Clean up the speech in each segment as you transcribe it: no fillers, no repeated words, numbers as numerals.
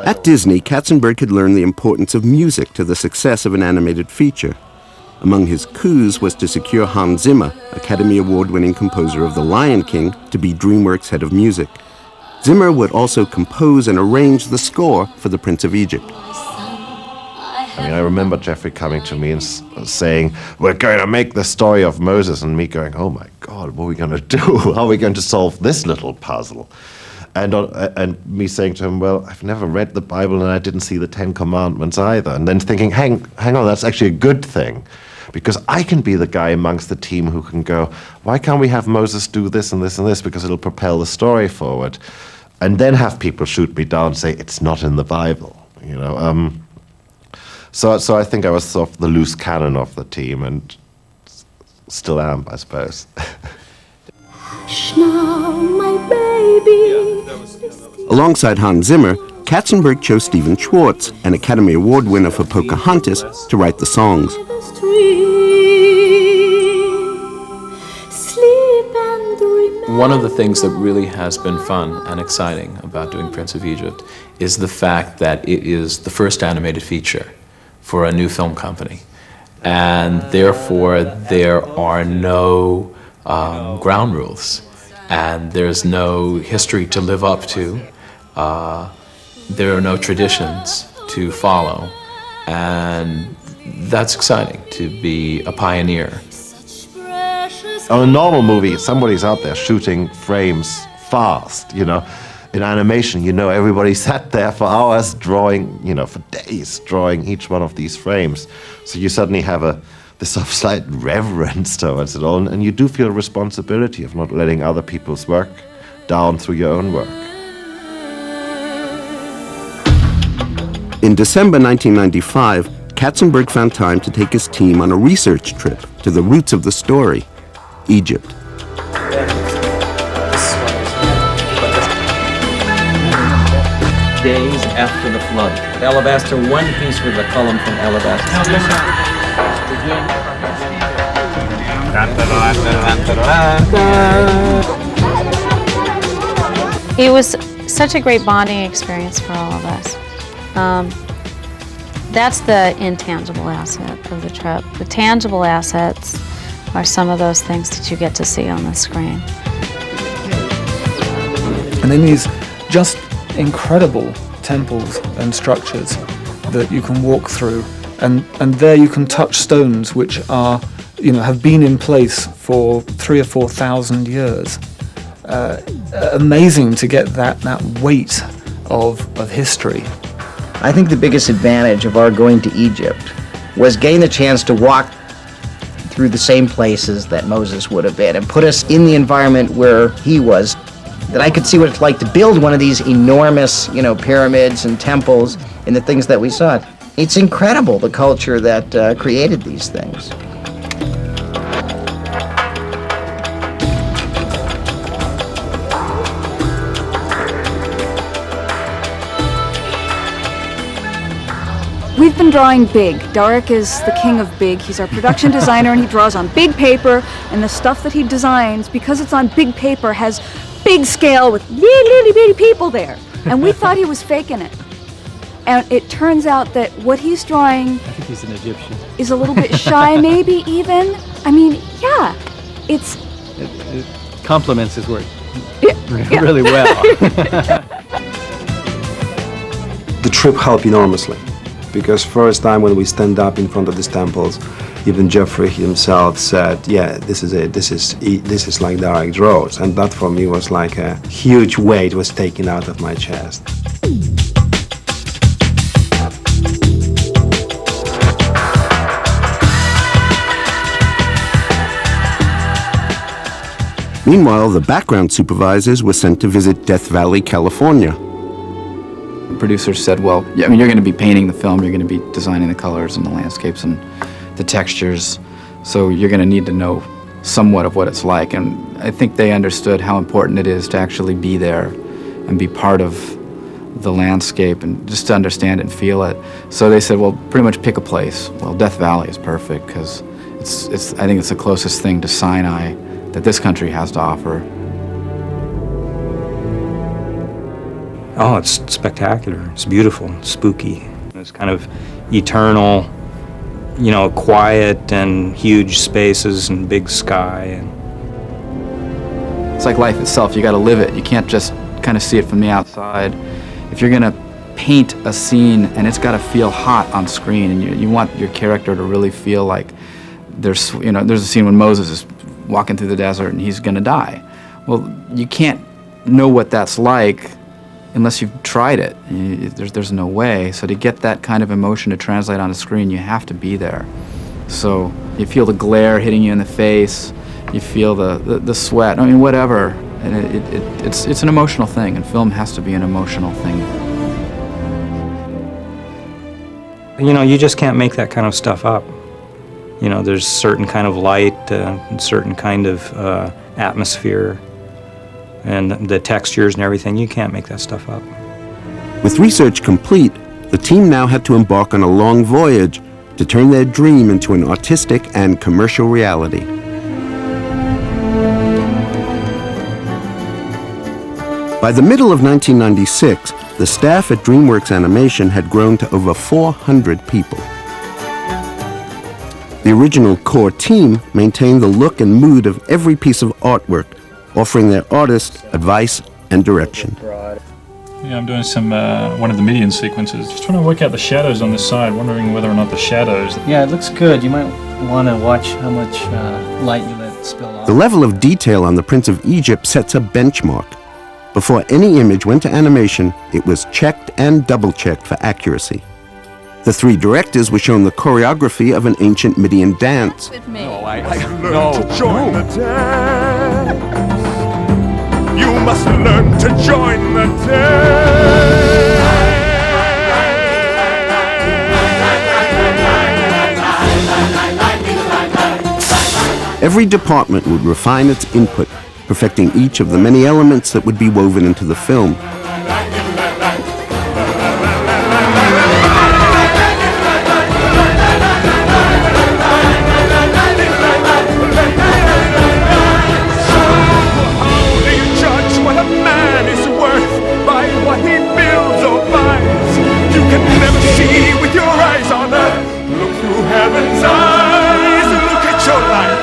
At Disney, Katzenberg had learned the importance of music to the success of an animated feature. Among his coups was to secure Hans Zimmer, Academy Award-winning composer of The Lion King, to be DreamWorks' head of music. Zimmer would also compose and arrange the score for The Prince of Egypt. I mean, I remember Jeffrey coming to me and saying, "We're going to make the story of Moses," and me going, "Oh my God, what are we going to do? How are we going to solve this little puzzle?" And me saying to him, "Well, I've never read the Bible and I didn't see the Ten Commandments either." And then thinking, hang on, that's actually a good thing. Because I can be the guy amongst the team who can go, why can't we have Moses do this and this and this, because it'll propel the story forward. And then have people shoot me down and say, it's not in the Bible, you know. So I think I was sort of the loose cannon of the team, and still am, I suppose. My baby. Alongside Hans Zimmer, Katzenberg chose Stephen Schwartz, an Academy Award winner for Pocahontas, to write the songs. One of the things that really has been fun and exciting about doing Prince of Egypt is the fact that it is the first animated feature for a new film company. And therefore, there are no ground rules, and there's no history to live up to. There are no traditions to follow, and that's exciting, to be a pioneer. On a normal movie, somebody's out there shooting frames fast, you know. In animation, you know, everybody sat there for hours drawing, you know, for days, drawing each one of these frames. So you suddenly have this sort of slight reverence towards it all, and you do feel a responsibility of not letting other people's work down through your own work. In December 1995, Katzenberg found time to take his team on a research trip to the roots of the story, Egypt. Days after the flood. Alabaster, one piece with a column from alabaster. It was such a great bonding experience for all of us. That's the intangible asset of the trip. The tangible assets are some of those things that you get to see on the screen. And in these just incredible temples and structures that you can walk through, and there you can touch stones which are, you know, have been in place for 3,000 or 4,000 years. Amazing to get that weight of history. I think the biggest advantage of our going to Egypt was getting the chance to walk through the same places that Moses would have been and put us in the environment where he was, that I could see what it's like to build one of these enormous, you know, pyramids and temples and the things that we saw. It's incredible, the culture that created these things. We've been drawing big. Derek is the king of big. He's our production designer, and he draws on big paper, and the stuff that he designs, because it's on big paper, has big scale with little bitty people there. And we thought he was faking it. And it turns out that what he's drawing, I think he's an Egyptian, is a little bit shy, maybe even. I mean, yeah, it complements his work yeah. really well. The trip helped enormously, because first time when we stand up in front of these temples, even Jeffrey himself said, yeah, this is it, this is like Derek draws. And that for me was like a huge weight was taken out of my chest. Meanwhile, the background supervisors were sent to visit Death Valley, California. The producers said, well, yeah, I mean, you're going to be painting the film, you're going to be designing the colors and the landscapes and the textures, so you're going to need to know somewhat of what it's like. And I think they understood how important it is to actually be there and be part of the landscape and just to understand it and feel it. So they said, well, pretty much pick a place. Well, Death Valley is perfect because I think it's the closest thing to Sinai that this country has to offer. Oh, it's spectacular. It's beautiful, it's spooky. It's kind of eternal, you know, quiet and huge spaces and big sky. And it's like life itself. You got to live it. You can't just kind of see it from the outside. If you're going to paint a scene, and it's got to feel hot on screen, and you want your character to really feel like there's a scene when Moses is walking through the desert and he's going to die. Well, you can't know what that's like unless you've tried it. There's no way. So to get that kind of emotion to translate on a screen, you have to be there. So you feel the glare hitting you in the face, you feel the sweat, I mean, whatever. And it's an emotional thing, and film has to be an emotional thing. you know, you just can't make that kind of stuff up. You know, there's certain kind of light and certain kind of atmosphere and the textures and everything. You can't make that stuff up. With research complete, the team now had to embark on a long voyage to turn their dream into an artistic and commercial reality. By the middle of 1996, the staff at DreamWorks Animation had grown to over 400 people. The original core team maintained the look and mood of every piece of artwork, offering their artists advice and direction. Yeah, I'm doing some one of the Midian sequences. Just trying to work out the shadows on this side, wondering whether or not the shadows... Yeah, it looks good. You might want to watch how much light you let spill off. The level of detail on the Prince of Egypt sets a benchmark. Before any image went to animation, it was checked and double-checked for accuracy. The three directors were shown the choreography of an ancient Midian dance. No. You must learn to join the dance. Every department would refine its input, perfecting each of the many elements that would be woven into the film.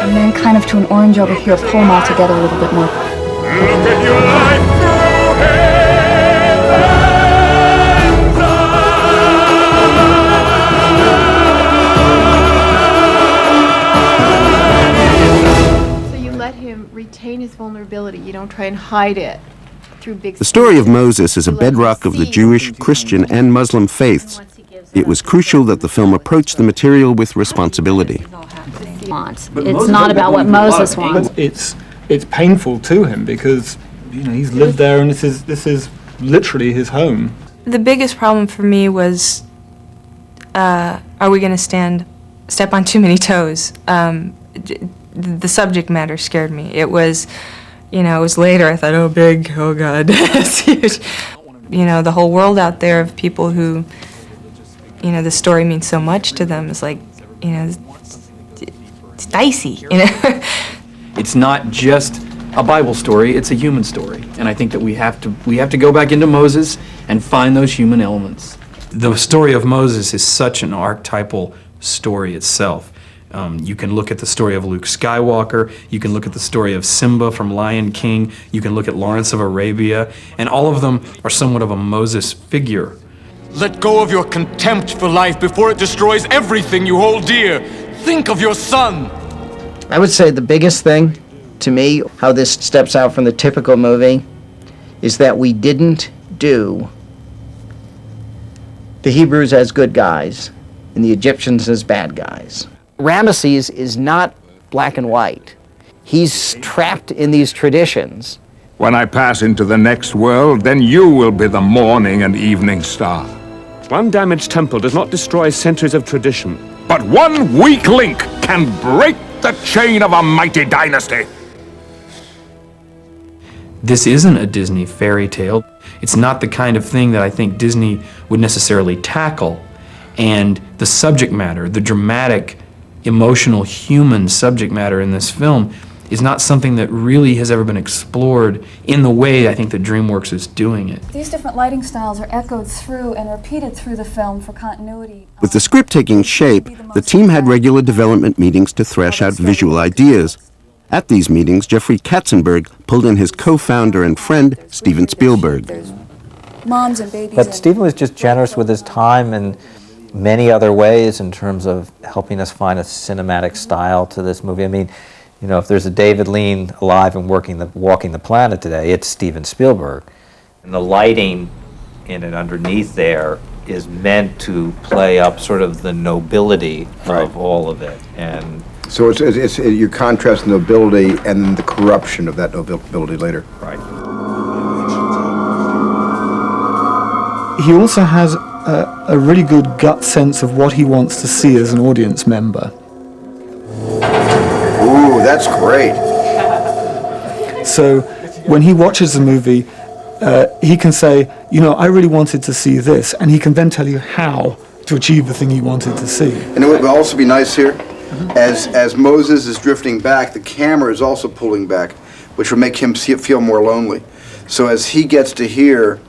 And then kind of to an orange over here, pull them all together a little bit more. Look at your life through So you let him retain his vulnerability. You don't try and hide it through big... The story of Moses is a bedrock of the Jewish, Christian, and Muslim faiths. It was crucial that the film approach the material with responsibility. It's not about what Moses wants. It's painful to him because, you know, he's lived there and this is literally his home. The biggest problem for me was, are we going to step on too many toes? The subject matter scared me. It was, you know, it was later I thought, oh, big, oh God, it's huge. You know, the whole world out there of people who, you know, the story means so much to them. It's like, you know, it's dicey, you know. It's not just a Bible story, it's a human story. And I think that we have to go back into Moses and find those human elements. The story of Moses is such an archetypal story itself. You can look at the story of Luke Skywalker, you can look at the story of Simba from Lion King, you can look at Lawrence of Arabia, and all of them are somewhat of a Moses figure. Let go of your contempt for life before it destroys everything you hold dear. Think of your son. I would say the biggest thing to me, how this steps out from the typical movie, is that we didn't do the Hebrews as good guys and the Egyptians as bad guys. Ramesses is not black and white. He's trapped in these traditions. When I pass into the next world, then you will be the morning and evening star. One damaged temple does not destroy centuries of tradition. But one weak link can break the chain of a mighty dynasty. This isn't a Disney fairy tale. It's not the kind of thing that I think Disney would necessarily tackle. And the subject matter, the dramatic, emotional, human subject matter in this film is not something that really has ever been explored in the way I think that DreamWorks is doing it. These different lighting styles are echoed through and repeated through the film for continuity. With the script taking shape, the team had regular development meetings to thrash out visual ideas. At these meetings, Jeffrey Katzenberg pulled in his co-founder and friend, Steven Spielberg. Moms and babies. But Steven was just generous with his time in many other ways in terms of helping us find a cinematic style to this movie. I mean, you know, if there's a David Lean alive and walking the planet today, it's Steven Spielberg. And the lighting in it underneath there is meant to play up sort of the nobility of all of it. And so it's you're contrasting nobility and the corruption of that nobility later. Right. He also has a really good gut sense of what he wants to see as an audience member. Ooh, that's great. So when he watches a movie, he can say, you know, I really wanted to see this, and he can then tell you how to achieve the thing he wanted to see. And it would also be nice here, as Moses is drifting back, the camera is also pulling back, which will make him feel more lonely. So as he gets to here,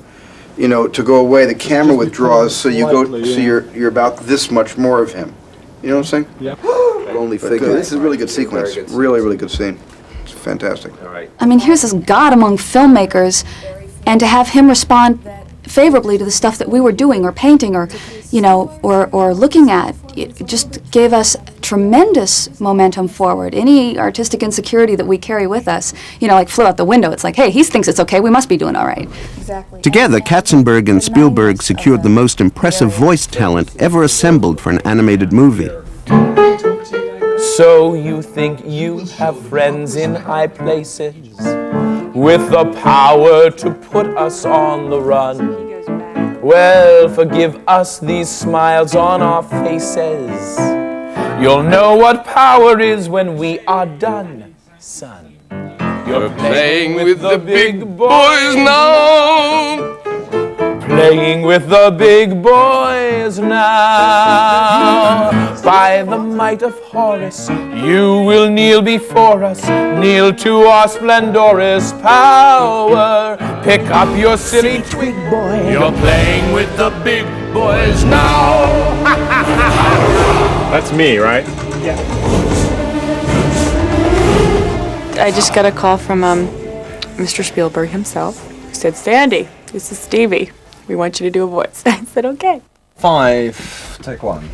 you know, to go away, the camera withdraws, so you go, so you're about this much more of him. You know what I'm saying? Yep. Lonely figure. This is a really good sequence. Really, really good scene. It's fantastic. All right. I mean, here's this god among filmmakers, and to have him respond favorably to the stuff that we were doing or painting or, you know, or looking at, it just gave us tremendous momentum forward. Any artistic insecurity that we carry with us, you know, like flew out the window. It's like, hey, he thinks it's okay, we must be doing all right. Exactly. Together, Katzenberg and Spielberg secured the most impressive voice talent ever assembled for an animated movie. So you think you have friends in high places with the power to put us on the run? Well, forgive us these smiles on our faces. You'll know what power is when we are done, son. You're playing with the big boys now. Playing with the big boys now. By the might of Horus, you will kneel before us. Kneel to our splendorous power. Pick up your silly twig, boy. You're playing with the big boys now. That's me, right? Yeah. I just got a call from Mr. Spielberg himself. He said, Sandy, this is Stevie. We want you to do a voice. I said, okay. 5, take 1.